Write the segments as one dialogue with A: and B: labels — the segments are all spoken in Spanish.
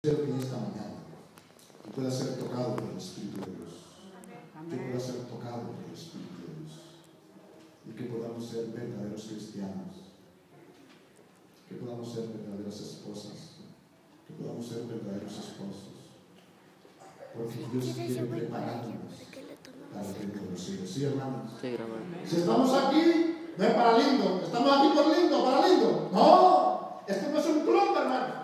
A: En esta mañana tú puedas ser tocado por el Espíritu de Dios, tú puedas ser tocado por el Espíritu de Dios y que podamos ser verdaderos cristianos, que podamos ser verdaderas esposas, que podamos ser verdaderos esposos, porque Dios quiere prepararnos para el reino de los cielos. ¿Sí, hermanos?
B: Sí, hermano.
A: Si estamos aquí, no es para lindo, estamos aquí por lindo, para lindo. No, esto no es un club, hermano,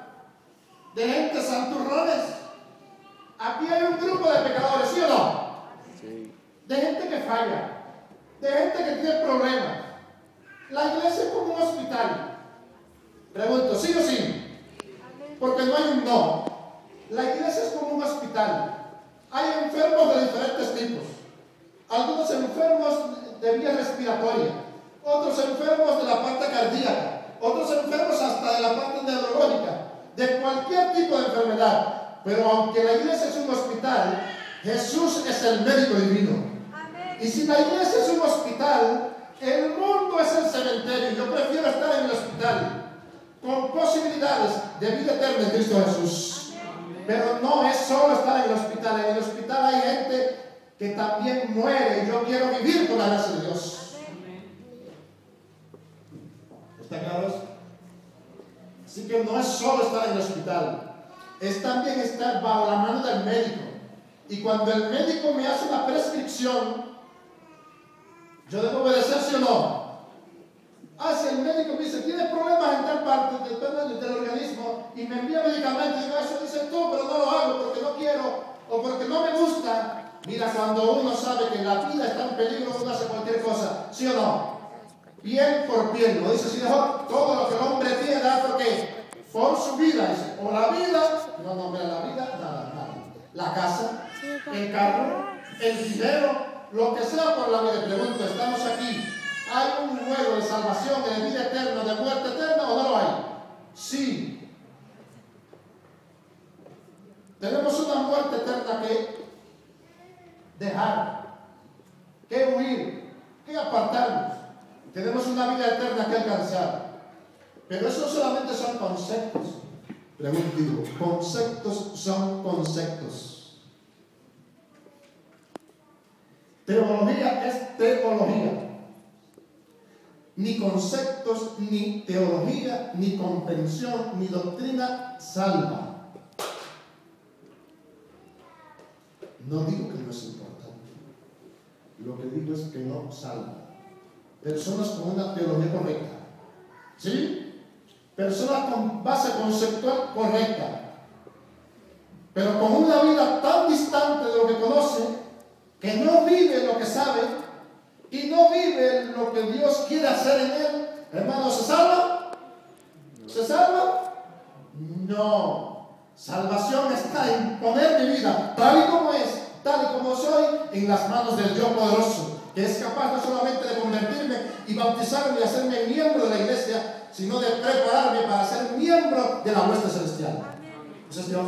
A: de gente santurrones. Aquí hay un grupo de pecadores, ¿sí o no?
B: Sí.
A: De gente que falla, de gente que tiene problemas. La iglesia es como un hospital. Pregunto, ¿sí o sí? Porque no hay un no. La iglesia es como un hospital. Hay enfermos de diferentes tipos. Algunos enfermos de vía respiratoria, otros enfermos de la parte cardíaca, otros enfermos hasta de la parte neurológica, de cualquier tipo de enfermedad. Pero aunque la iglesia es un hospital, Jesús es el médico divino. Amén. Y si la iglesia es un hospital, el mundo es el cementerio. Yo prefiero estar en el hospital con posibilidades de vida eterna en Cristo Jesús. Amén. Pero no es solo estar en el hospital. En el hospital hay gente que también muere. Yo quiero vivir con la gracia de Dios. Amén. ¿Está claro? Así que no es solo estar en el hospital, es también estar bajo la mano del médico. Y cuando el médico me hace una prescripción, yo debo obedecer, ¿sí o no? Si el médico me dice, tiene problemas en tal parte del organismo y me envía medicamentos, y digo, eso dices tú, pero no lo hago porque no quiero o porque no me gusta. Mira, cuando uno sabe que la vida está en peligro, uno hace cualquier cosa, ¿sí o no? Piel por piel, lo dice así mejor, todo lo que el hombre tiene da porque por su vida, dice, o la vida, no, mira, la vida, nada, la casa, el carro, el dinero, lo que sea por la vida. Pregunto, estamos aquí, ¿hay un juego de salvación, de vida eterna, de muerte eterna o no lo hay? Sí. Tenemos una muerte eterna que dejar, que huir, que apartarnos. Tenemos una vida eterna que alcanzar. Pero eso solamente son conceptos. Pregunto, conceptos son conceptos. Teología es teología. Ni conceptos, ni teología, ni comprensión, ni doctrina salva. No digo que no es importante. Lo que digo es que no salva. Personas con una teología correcta, ¿sí? Personas con base conceptual correcta, pero con una vida tan distante de lo que conoce, que no vive lo que sabe y no vive lo que Dios quiere hacer en él. Hermano, ¿se salva? ¿Se salva? No. Salvación está en poner mi vida tal y como es, tal y como soy, en las manos del Dios poderoso, que es capaz no solamente de convertirme y bautizarme y hacerme miembro de la iglesia, sino de prepararme para ser miembro de la hueste celestial. Ese es Dios.